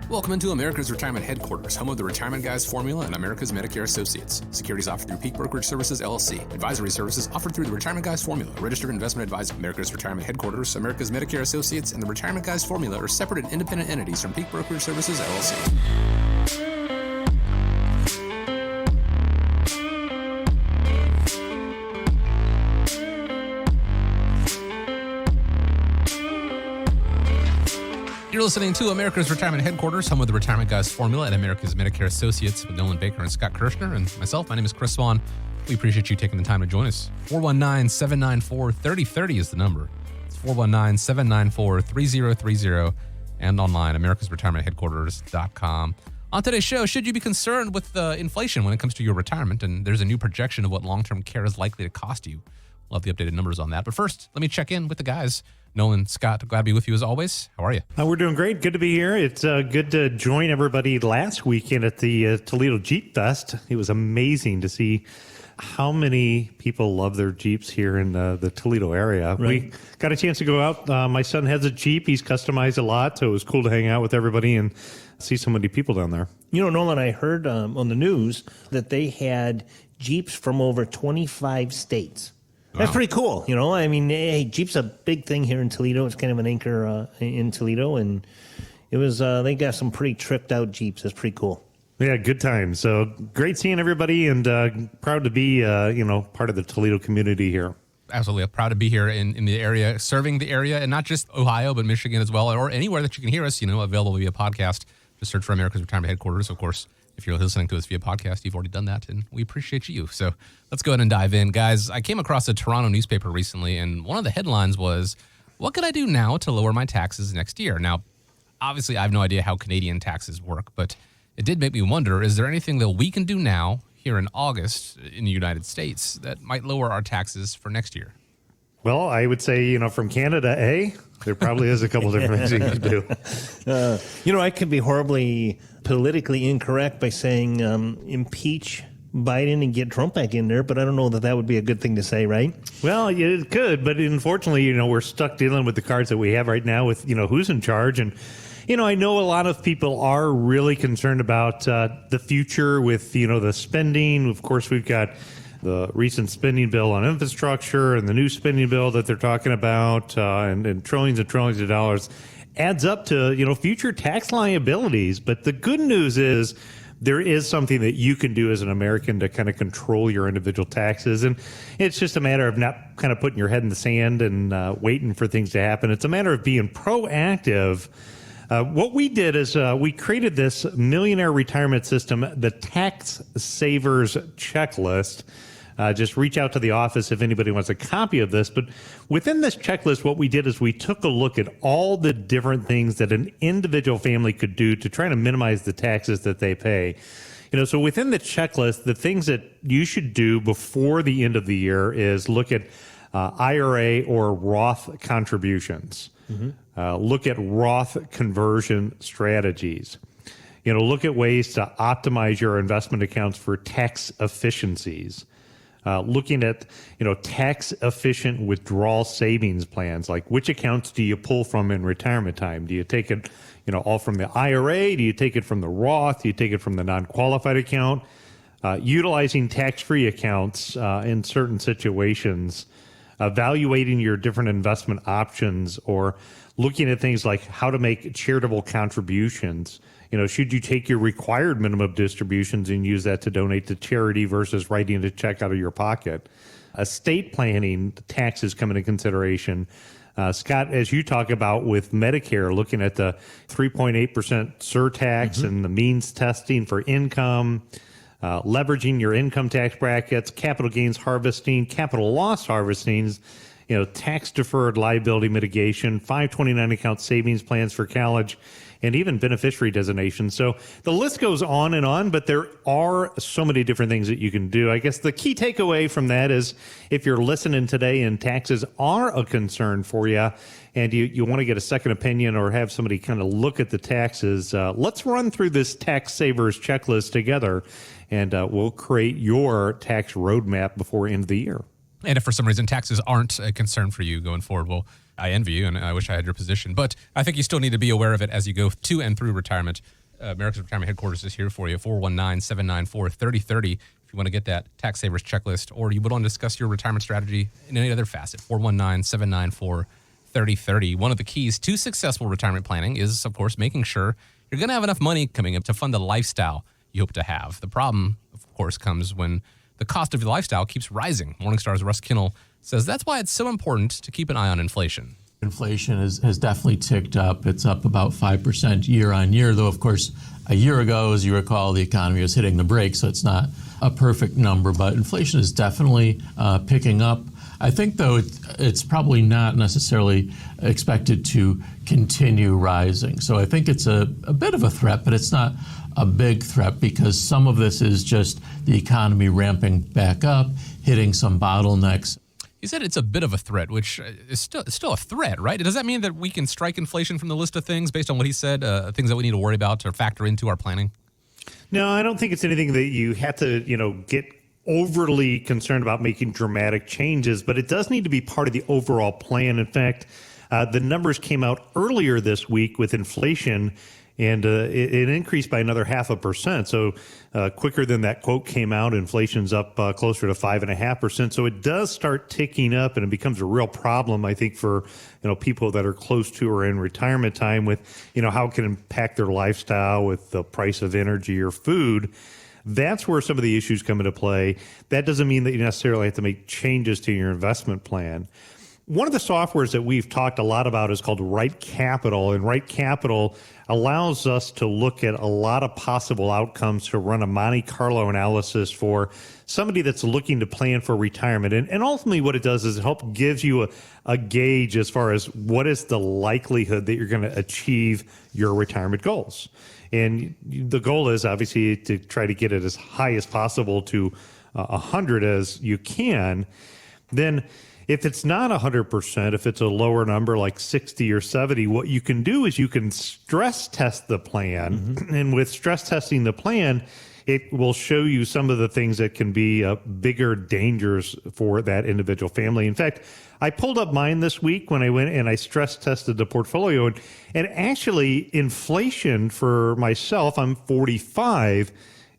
Welcome into America's Retirement Headquarters, home of the Retirement Guys Formula and America's Medicare Associates. Securities offered through Peak Brokerage Services, LLC. Advisory services offered through the Retirement Guys Formula, a registered investment advisor. America's Retirement Headquarters, America's Medicare Associates, and the Retirement Guys Formula are separate and independent entities from Peak Brokerage Services, LLC. You're listening to America's Retirement Headquarters, home of the Retirement Guys Formula and America's Medicare Associates with Nolan Baker and Scott Kirshner and myself. My name is Chris Swan. We appreciate you taking the time to join us. 419-794-3030 is the number. It's 419-794-3030 and online, americasretirementheadquarters.com. On today's show, should you be concerned with inflation when it comes to your retirement? And there's a new projection of what long-term care is likely to cost you. We'll have the updated numbers on that. But first, let me check in with the guys. Nolan, Scott, glad to be with you as always. How are you? We're doing great. Good to be here. It's good to join everybody last weekend at the Toledo Jeep Fest. It was amazing to see how many people love their Jeeps here in the Toledo area. Right. We got a chance to go out. My son has a Jeep. He's customized a lot, so it was cool to hang out with everybody and see so many people down there. You know, Nolan, I heard on the news that they had Jeeps from over 25 states. That's pretty cool. You know, I mean, hey, Jeep's a big thing here in Toledo. It's kind of an anchor in Toledo, and it was they got some pretty tricked out Jeeps. That's pretty cool. Yeah, good time. So great seeing everybody, and proud to be part of the Toledo community here. Absolutely. Proud to be here in the area, serving the area, and not just Ohio, but Michigan as well, or anywhere that you can hear us, available via podcast. Just search for America's Retirement Headquarters, of course. If you're listening to us via podcast, you've already done that, and we appreciate you. So let's go ahead and dive in. Guys, I came across a Toronto newspaper recently, and one of the headlines was, what could I do now to lower my taxes next year? Now, obviously, I have no idea how Canadian taxes work, but it did make me wonder, is there anything that we can do now here in August in the United States that might lower our taxes for next year? Well, I would say, from Canada, there probably is a couple different things you can do. I could be horribly politically incorrect by saying impeach Biden and get Trump back in there, but I don't know that would be a good thing to say, right? Well, it could, but unfortunately, we're stuck dealing with the cards that we have right now with, who's in charge. And, I know a lot of people are really concerned about the future with, the spending. Of course, we've got the recent spending bill on infrastructure and the new spending bill that they're talking about and trillions and trillions of dollars adds up to, future tax liabilities. But the good news is there is something that you can do as an American to kind of control your individual taxes. And it's just a matter of not kind of putting your head in the sand and waiting for things to happen. It's a matter of being proactive. What we did is we created this Millionaire retirement system, the Tax Savers Checklist. Just reach out to the office if anybody wants a copy of this. But within this checklist, what we did is we took a look at all the different things that an individual family could do to try to minimize the taxes that they pay. So within the checklist, the things that you should do before the end of the year is look at IRA or Roth contributions. Mm-hmm. Look at Roth conversion strategies. Look at ways to optimize your investment accounts for tax efficiencies. Looking at, tax efficient withdrawal savings plans, like which accounts do you pull from in retirement time? Do you take it, all from the IRA? Do you take it from the Roth? Do you take it from the non-qualified account? Utilizing tax-free accounts in certain situations, evaluating your different investment options, or looking at things like how to make charitable contributions. Should you take your required minimum distributions and use that to donate to charity versus writing a check out of your pocket? Estate planning taxes come into consideration. Scott, as you talk about with Medicare, looking at the 3.8% surtax and the means testing for income, leveraging your income tax brackets, capital gains harvesting, capital loss harvesting, tax deferred liability mitigation, 529 account savings plans for college, and even beneficiary designation. So the list goes on, but there are so many different things that you can do. I guess the key takeaway from that is if you're listening today and taxes are a concern for you and you want to get a second opinion or have somebody kind of look at the taxes, let's run through this Tax Savers Checklist together, and we'll create your tax roadmap before end of the year. And if for some reason taxes aren't a concern for you going forward, well, I envy you, and I wish I had your position. But I think you still need to be aware of it as you go to and through retirement. America's Retirement Headquarters is here for you, 419-794-3030. If you want to get that tax savers checklist, or you would want to discuss your retirement strategy in any other facet, 419-794-3030. One of the keys to successful retirement planning is, of course, making sure you're going to have enough money coming up to fund the lifestyle you hope to have. The problem, of course, comes when the cost of your lifestyle keeps rising. Morningstar's Russ Kinnell says that's why it's so important to keep an eye on inflation. Inflation has definitely ticked up. It's up about 5% year on year, though, of course, a year ago, as you recall, the economy was hitting the brakes, so it's not a perfect number, but inflation is definitely picking up. I think, though, it's probably not necessarily expected to continue rising. So I think it's a bit of a threat, but it's not a big threat because some of this is just the economy ramping back up, hitting some bottlenecks. You said it's a bit of a threat, which is still a threat, right? Does that mean that we can strike inflation from the list of things based on what he said, things that we need to worry about or factor into our planning? No, I don't think it's anything that you have to, get overly concerned about making dramatic changes, but it does need to be part of the overall plan. In fact, the numbers came out earlier this week with inflation, and it increased by another 0.5%. So quicker than that quote came out, inflation's up closer to 5.5%. So it does start ticking up, and it becomes a real problem, I think, for people that are close to or in retirement time with how it can impact their lifestyle with the price of energy or food. That's where some of the issues come into play. That doesn't mean that you necessarily have to make changes to your investment plan. One of the softwares that we've talked a lot about is called Right Capital, and Right Capital allows us to look at a lot of possible outcomes to run a Monte Carlo analysis for somebody that's looking to plan for retirement. And ultimately what it does is it helps gives you a gauge as far as what is the likelihood that you're going to achieve your retirement goals. And the goal is obviously to try to get it as high as possible to 100 as you can. Then if it's not 100%, if it's a lower number like 60 or 70, what you can do is you can stress test the plan. Mm-hmm. And with stress testing the plan, it will show you some of the things that can be bigger dangers for that individual family. In fact, I pulled up mine this week when I went and I stress tested the portfolio. And actually, inflation for myself, I'm 45,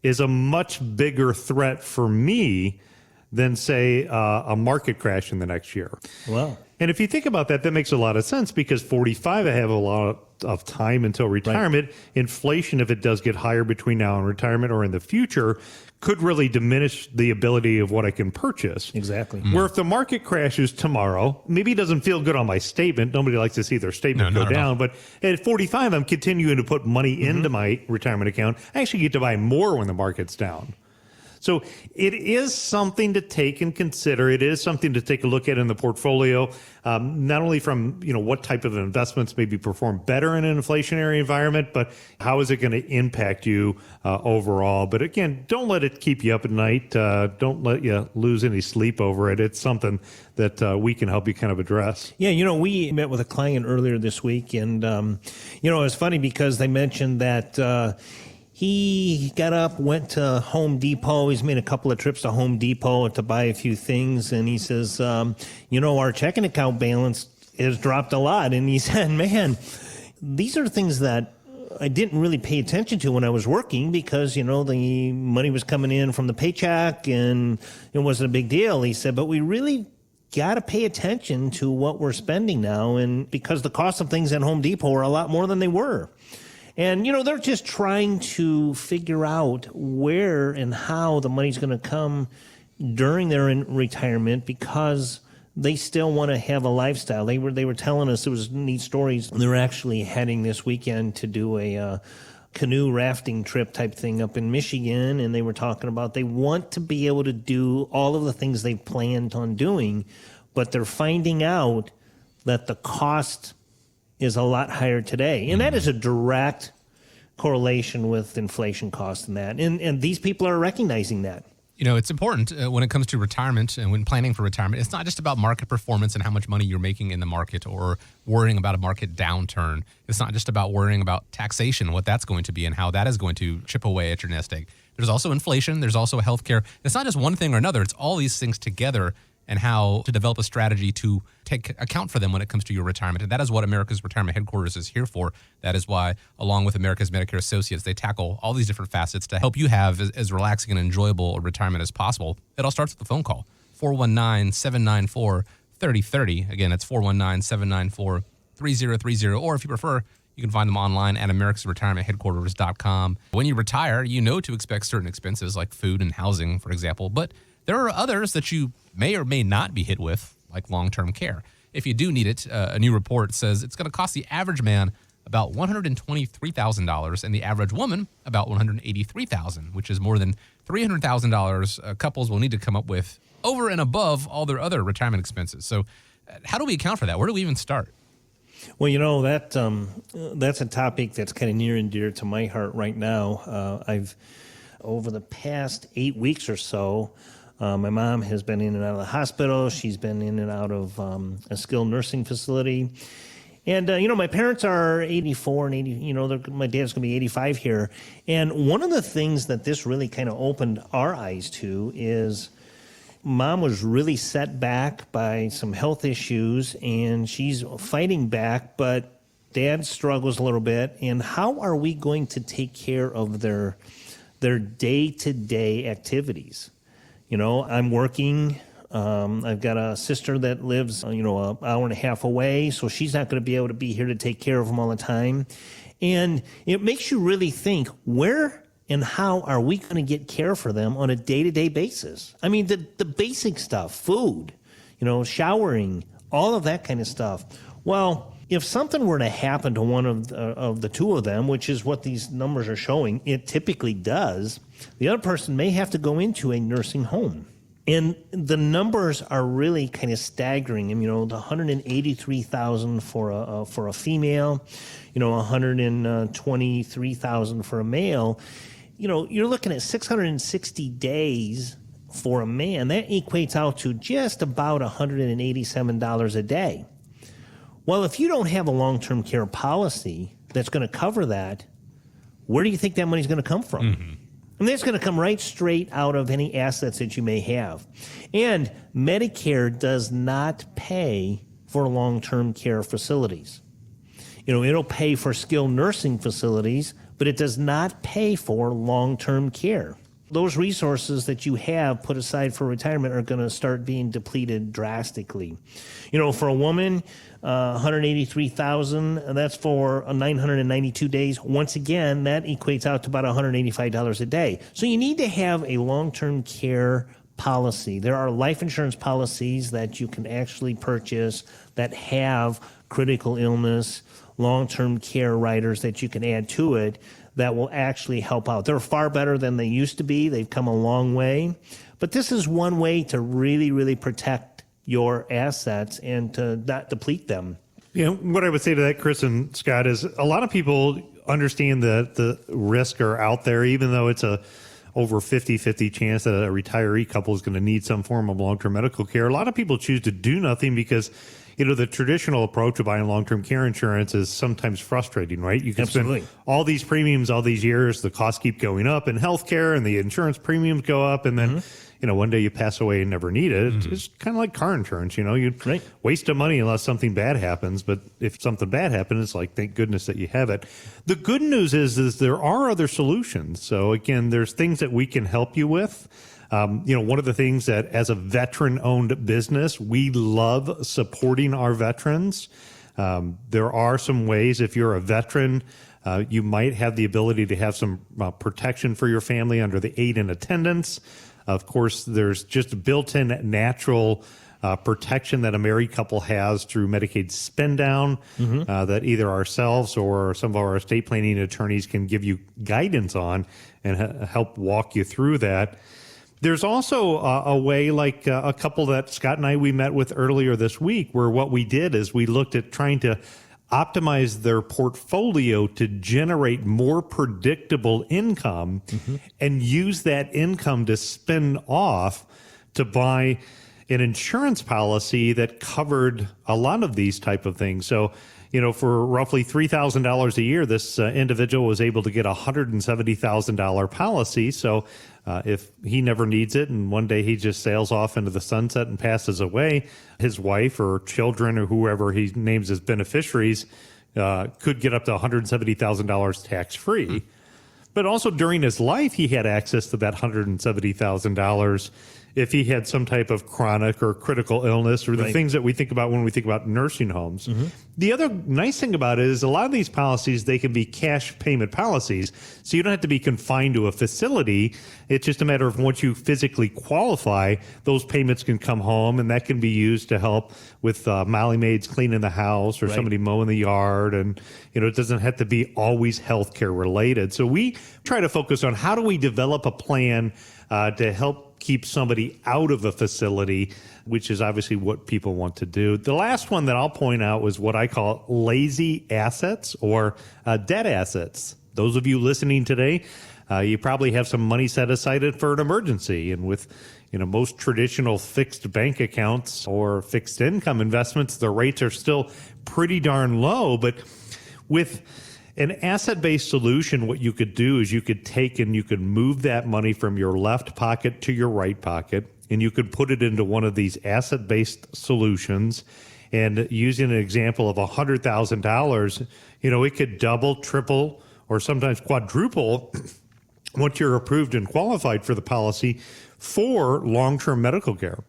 is a much bigger threat for me than, say, a market crash in the next year. Wow. And if you think about that, that makes a lot of sense because 45, I have a lot of time until retirement. Right. Inflation, if it does get higher between now and retirement or in the future, could really diminish the ability of what I can purchase. Exactly. Where if the market crashes tomorrow, maybe it doesn't feel good on my statement. Nobody likes to see their statement go down. But at 45, I'm continuing to put money into my retirement account. I actually get to buy more when the market's down. So it is something to take and consider. It is something to take a look at in the portfolio, not only from what type of investments maybe perform better in an inflationary environment, but how is it going to impact you overall. But again, don't let it keep you up at night. Don't let you lose any sleep over it. It's something that we can help you kind of address. Yeah, we met with a client earlier this week, and it was funny because they mentioned that he got up, went to Home Depot. He's made a couple of trips to Home Depot to buy a few things. And he says, our checking account balance has dropped a lot. And he said, man, these are things that I didn't really pay attention to when I was working because, the money was coming in from the paycheck and it wasn't a big deal. He said, but we really got to pay attention to what we're spending now. And because the cost of things at Home Depot are a lot more than they were. And, they're just trying to figure out where and how the money's going to come during their retirement because they still want to have a lifestyle. They were telling us, it was neat stories. They're actually heading this weekend to do a canoe rafting trip type thing up in Michigan. And they were talking about they want to be able to do all of the things they planned on doing, but they're finding out that the cost is a lot higher today. And that is a direct correlation with inflation costs and that. And these people are recognizing that. It's important when it comes to retirement and when planning for retirement. It's not just about market performance and how much money you're making in the market or worrying about a market downturn. It's not just about worrying about taxation, what that's going to be and how that is going to chip away at your nest egg. There's also inflation. There's also healthcare. It's not just one thing or another. It's all these things together. and how to develop a strategy to take account for them when it comes to your retirement. And that is what America's Retirement Headquarters is here for. That is why, along with America's Medicare Associates, they tackle all these different facets to help you have as relaxing and enjoyable a retirement as possible. It all starts with a phone call, 419-794-3030. Again, that's 419-794-3030. Or if you prefer, you can find them online at americasretirementheadquarters.com. When you retire, you know to expect certain expenses like food and housing, for example, but there are others that you may or may not be hit with, like long-term care. If you do need it, a new report says it's going to cost the average man about $123,000 and the average woman about $183,000, which is more than $300,000 couples will need to come up with over and above all their other retirement expenses. So how do we account for that? Where do we even start? Well, that's a topic that's kind of near and dear to my heart right now. I've, over the past 8 weeks or so, my mom has been in and out of the hospital. She's been in and out of a skilled nursing facility. And, my parents are 84 and 80, my dad's going to be 85 here. And one of the things that this really kind of opened our eyes to is Mom was really set back by some health issues, and she's fighting back, but Dad struggles a little bit. And how are we going to take care of their day-to-day activities? I'm working. I've got a sister that lives, an hour and a half away, so she's not going to be able to be here to take care of them all the time. And it makes you really think, where and how are we going to get care for them on a day-to-day basis? I mean, the basic stuff, food, showering, all of that kind of stuff. Well, if something were to happen to one of the two of them, which is what these numbers are showing, it typically does, the other person may have to go into a nursing home. And the numbers are really kind of staggering. The $183,000 for a female, $123,000 for a male. You're looking at 660 days for a man. That equates out to just about $187 a day. Well, if you don't have a long-term care policy that's going to cover that, where do you think that money's going to come from? Mm-hmm. And that's going to come right straight out of any assets that you may have. And Medicare does not pay for long-term care facilities. It'll pay for skilled nursing facilities, but it does not pay for long-term care. Those resources that you have put aside for retirement are going to start being depleted drastically. For a woman, $183,000, that's for 992 days. Once again, that equates out to about $185 a day. So you need to have a long-term care policy. There are life insurance policies that you can actually purchase that have critical illness, long-term care riders that you can add to it that will actually help out. They're far better than they used to be. They've come a long way. But this is one way to really, really protect your assets and to not deplete them. What I would say to that, Chris and Scott, is a lot of people understand that the risks are out there, even though it's a over 50-50 chance that a retiree couple is going to need some form of long-term medical care. A lot of people choose to do nothing because the traditional approach of buying long-term care insurance is sometimes frustrating, right? You can Absolutely. spend all these premiums, all these years, the costs keep going up in healthcare and the insurance premiums go up. And then, one day you pass away and never need it. Mm-hmm. It's kind of like car insurance, you waste of money unless something bad happens. But if something bad happens, it's like, thank goodness that you have it. The good news is there are other solutions. So again, there's things that we can help you with. One of the things that as a veteran-owned business, we love supporting our veterans. There are some ways, if you're a veteran, you might have the ability to have some protection for your family under the aid and attendance. Of course, there's just built-in natural protection that a married couple has through Medicaid spend down that either ourselves or some of our estate planning attorneys can give you guidance on and help walk you through that. There's also a way, like a couple that Scott and we met with earlier this week, where what we did is we looked at trying to optimize their portfolio to generate more predictable income and use that income to spin off to buy an insurance policy that covered a lot of these type of things. So, for roughly $3,000 a year, this individual was able to get a $170,000 policy. So If he never needs it and one day he just sails off into the sunset and passes away, his wife or children or whoever he names as beneficiaries could get up to $170,000 tax-free. But also during his life, he had access to that $170,000 if he had some type of chronic or critical illness or the things that we think about when we think about nursing homes. The other nice thing about it is a lot of these policies, they can be cash payment policies. So you don't have to be confined to a facility. It's just a matter of once you physically qualify, those payments can come home, and that can be used to help with Molly maids cleaning the house or somebody mowing the yard. And, it doesn't have to be always healthcare related. So we try to focus on how do we develop a plan to help keep somebody out of a facility, which is obviously what people want to do. The last one that I'll point out was what I call lazy assets or debt assets. Those of you listening today, you probably have some money set aside for an emergency. And with most traditional fixed bank accounts or fixed income investments, the rates are still pretty darn low. But with an asset-based solution, what you could do is you could take and you could move that money from your left pocket to your right pocket, and you could put it into one of these asset-based solutions. And using an example of $100,000, it could double, triple, or sometimes quadruple once you're approved and qualified for the policy for long-term medical care.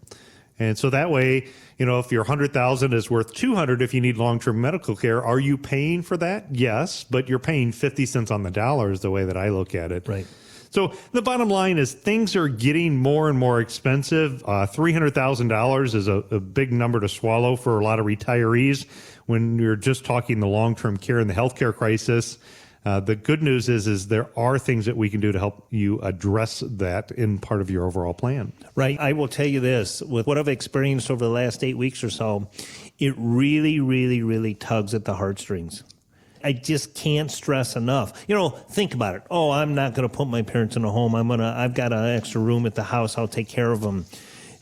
And so that way, if your $100,000 is worth $200, if you need long-term medical care, are you paying for that? Yes, but you're paying 50 cents on the dollar is the way that I look at it. Right. So the bottom line is things are getting more and more expensive. $300,000 is a big number to swallow for a lot of retirees when you're just talking the long-term care and the healthcare crisis. The good news is there are things that we can do to help you address that in part of your overall plan. Right. I will tell you this, with what I've experienced over the last 8 weeks or so, it really, really, really tugs at the heartstrings. I just can't stress enough. Think about it. Oh, I'm not going to put my parents in a home. I've got an extra room at the house. I'll take care of them.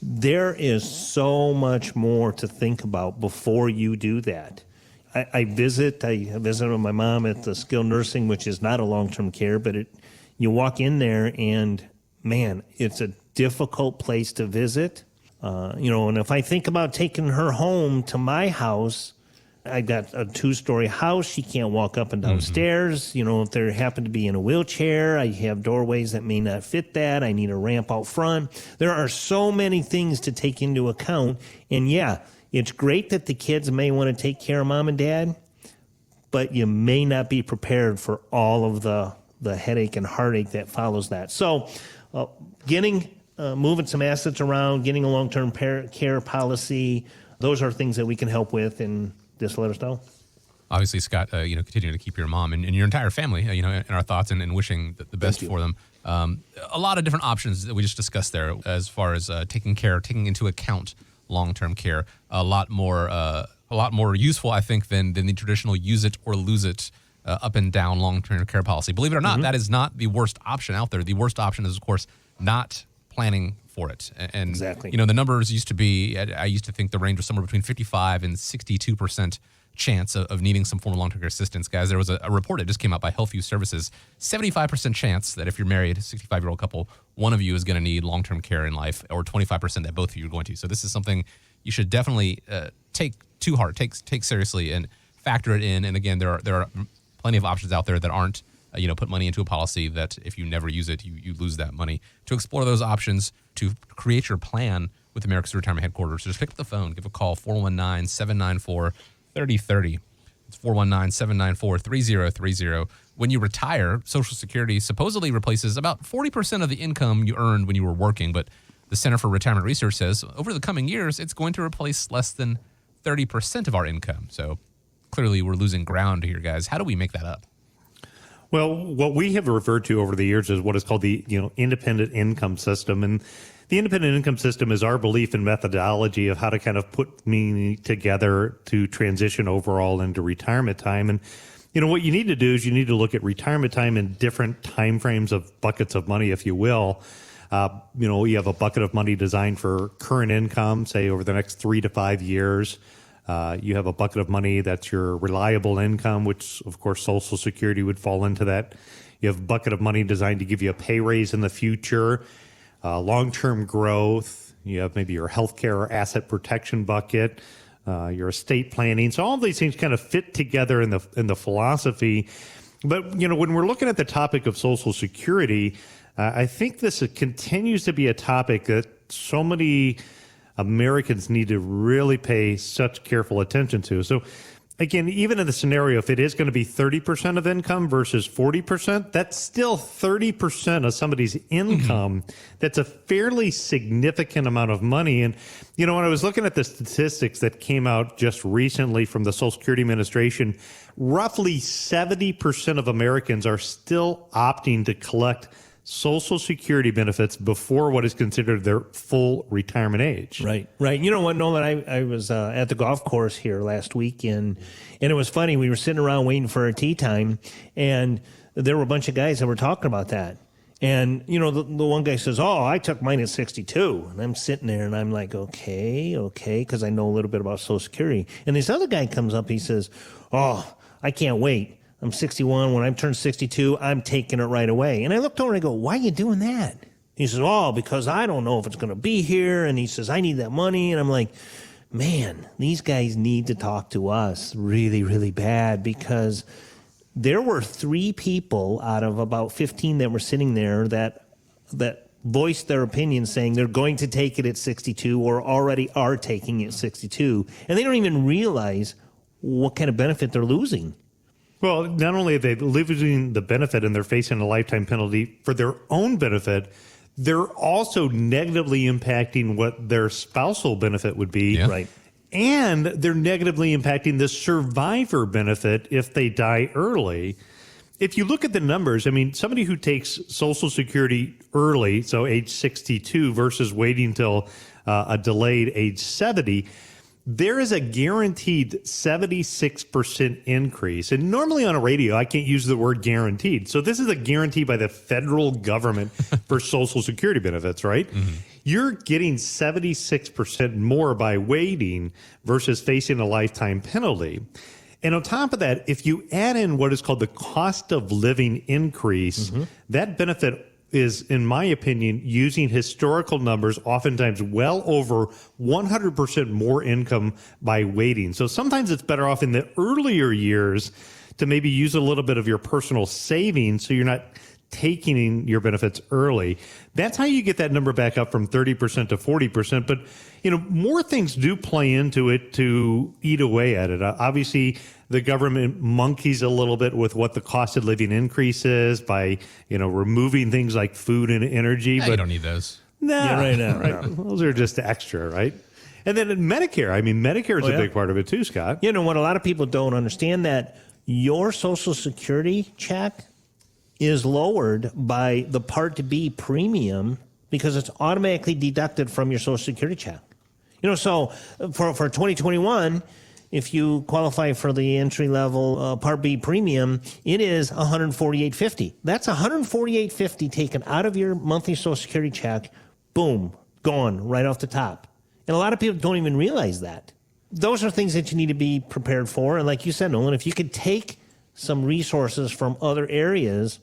There is so much more to think about before you do that. I visit with my mom at the skilled nursing, which is not a long-term care, but you walk in there and, man, it's a difficult place to visit. And if I think about taking her home to my house, I got a 2-story house. She can't walk up and down stairs. If they happen to be in a wheelchair, I have doorways that may not fit that. I need a ramp out front. There are so many things to take into account. And yeah, it's great that the kids may want to take care of mom and dad, but you may not be prepared for all of the headache and heartache that follows that. So moving some assets around, getting a long-term care policy, those are things that we can help with, and just let us know. Obviously, Scott, continue to keep your mom and your entire family, in our thoughts and wishing the best for them. A lot of different options that we just discussed there as far as taking into account long-term care, a lot more useful, I think, than the traditional use it or lose it up and down long-term care policy. Believe it or not, that is not the worst option out there. The worst option is, of course, not planning for it. And exactly. The numbers used to be, I used to think the range was somewhere between 55 and 62% chance of needing some form of long-term care assistance. Guys, there was a report that just came out by Healthview Services, 75% chance that if you're married, a 65-year-old couple, one of you is going to need long-term care in life, or 25% that both of you are going to. So this is something you should definitely take to heart, take seriously, and factor it in. And again, there are plenty of options out there that aren't, put money into a policy that if you never use it, you lose that money. To explore those options, to create your plan with America's Retirement Headquarters, so just pick up the phone, give a call, 419-794-3030. It's 419-794-3030. When you retire, Social Security supposedly replaces about 40% of the income you earned when you were working, but the Center for Retirement Research says over the coming years, it's going to replace less than 30% of our income. So clearly we're losing ground here, guys. How do we make that up? Well, what we have referred to over the years is what is called the independent income system. And the independent income system is our belief and methodology of how to kind of put me together to transition overall into retirement time. And, what you need to do is you need to look at retirement time in different time frames of buckets of money, if you will. You have a bucket of money designed for current income, say over the next 3 to 5 years. You have a bucket of money that's your reliable income, which, of course, Social Security would fall into that. You have a bucket of money designed to give you a pay raise in the future, long-term growth. You have maybe your healthcare or asset protection bucket, your estate planning. So all of these things kind of fit together in the philosophy. But, you know, when we're looking at the topic of Social Security, I think this continues to be a topic that so many Americans need to really pay such careful attention to. So, again, even in the scenario, if it is going to be 30% of income versus 40%, that's still 30% of somebody's income. That's a fairly significant amount of money. And, you know, when I was looking at the statistics that came out just recently from the Social Security Administration, roughly 70% of Americans are still opting to collect Social Security benefits before what is considered their full retirement age. Right. You know what, Nolan? I was at the golf course here last weekend, and it was funny. We were sitting around waiting for our tee time, and there were a bunch of guys that were talking about that. And, you know, the one guy says, "Oh, I took mine at 62. And I'm sitting there, and I'm like, okay, because I know a little bit about Social Security. And this other guy comes up, he says, "Oh, I can't wait. I'm 61. When I turn 62, I'm taking it right away." And I looked over and I go, "Why are you doing that?" He says, "Oh, because I don't know if it's going to be here." And he says, "I need that money." And I'm like, man, these guys need to talk to us really, really bad, because there were 3 people out of about 15 that were sitting there that voiced their opinion saying they're going to take it at 62 or already are taking it at 62. And they don't even realize what kind of benefit they're losing. Well, not only are they losing the benefit and they're facing a lifetime penalty for their own benefit, they're also negatively impacting what their spousal benefit would be. Yeah. Right. And they're negatively impacting the survivor benefit if they die early. If you look at the numbers, I mean, somebody who takes Social Security early, so age 62 versus waiting till a delayed age 70, there is a guaranteed 76% increase. And normally on a radio, I can't use the word guaranteed. So this is a guarantee by the federal government for Social Security benefits, right? Mm-hmm. You're getting 76% more by waiting versus facing a lifetime penalty. And on top of that, if you add in what is called the cost of living increase, that benefit is, in my opinion, using historical numbers, oftentimes well over 100% more income by waiting. So sometimes it's better off in the earlier years to maybe use a little bit of your personal savings so you're not taking your benefits early. That's how you get that number back up from 30% to 40%. But, you know, more things do play into it to eat away at it. Obviously, the government monkeys a little bit with what the cost of living increase is by, you know, removing things like food and energy. But you don't need those. Right. Those are just extra, right? And then Medicare. I mean, Medicare is a big part of it too, Scott. You know what? A lot of people don't understand that your Social Security check is lowered by the Part B premium because it's automatically deducted from your Social Security check. You know, so for 2021, if you qualify for the entry-level Part B premium, it is $148.50. That's $148.50 taken out of your monthly Social Security check. Boom, gone right off the top. And a lot of people don't even realize that. Those are things that you need to be prepared for. And like you said, Nolan, if you could take some resources from other areas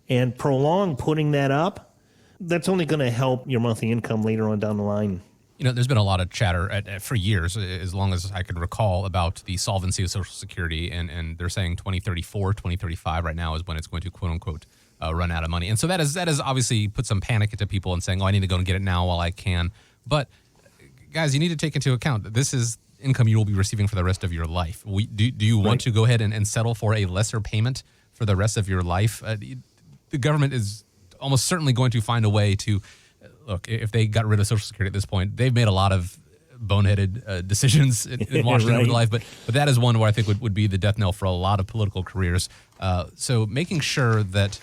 and prolong putting that up, that's only going to help your monthly income later on down the line. You know, there's been a lot of chatter for years, as long as I can recall, about the solvency of Social Security, and they're saying 2034, 2035 right now is when it's going to, quote unquote, run out of money. And so that has obviously put some panic into people and saying, oh, I need to go and get it now while I can. But guys, you need to take into account that this is income you will be receiving for the rest of your life. Do you want to go ahead and settle for a lesser payment for the rest of your life? The government is almost certainly going to find a way to, look, if they got rid of Social Security at this point, they've made a lot of boneheaded decisions in Washington over life, but that is one where I think would be the death knell for a lot of political careers. So making sure that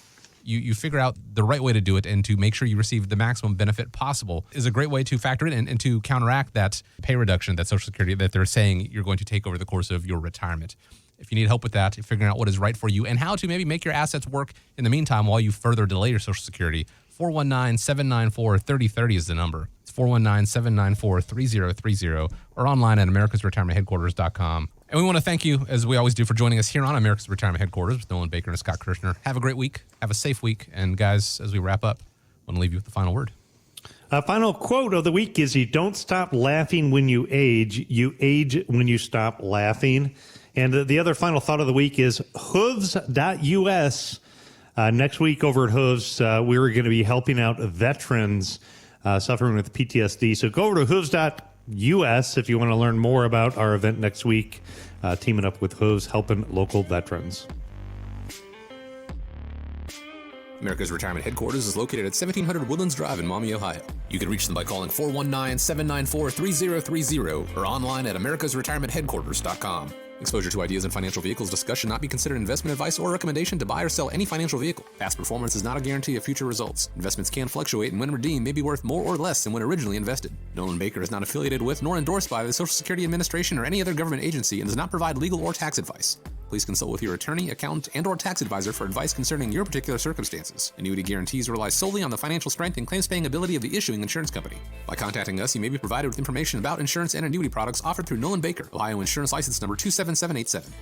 you figure out the right way to do it and to make sure you receive the maximum benefit possible is a great way to factor it in and to counteract that pay reduction that Social Security that they're saying you're going to take over the course of your retirement. If you need help with that, figuring out what is right for you and how to maybe make your assets work in the meantime while you further delay your Social Security, 419-794-3030 is the number. It's 419-794-3030 or online at americasretirementheadquarters.com. And we want to thank you, as we always do, for joining us here on America's Retirement Headquarters with Nolan Baker and Scott Kirshner. Have a great week. Have a safe week. And guys, as we wrap up, I want to leave you with the final word. A final quote of the week is, you don't stop laughing when you age when you stop laughing. And the other final thought of the week is hooves.us. Next week over at Hooves, we're going to be helping out veterans suffering with PTSD. So go over to hooves.us if you want to learn more about our event next week, teaming up with Hooves, helping local veterans. America's Retirement Headquarters is located at 1700 Woodlands Drive in Maumee, Ohio. You can reach them by calling 419-794-3030 or online at americasretirementheadquarters.com. Exposure to ideas and financial vehicles discussed should not be considered investment advice or recommendation to buy or sell any financial vehicle. Past performance is not a guarantee of future results. Investments can fluctuate and when redeemed may be worth more or less than when originally invested. Nolan Baker is not affiliated with nor endorsed by the Social Security Administration or any other government agency and does not provide legal or tax advice. Please consult with your attorney, accountant, and/or tax advisor for advice concerning your particular circumstances. Annuity guarantees rely solely on the financial strength and claims-paying ability of the issuing insurance company. By contacting us, you may be provided with information about insurance and annuity products offered through Nolan Baker, Ohio Insurance License Number 27787.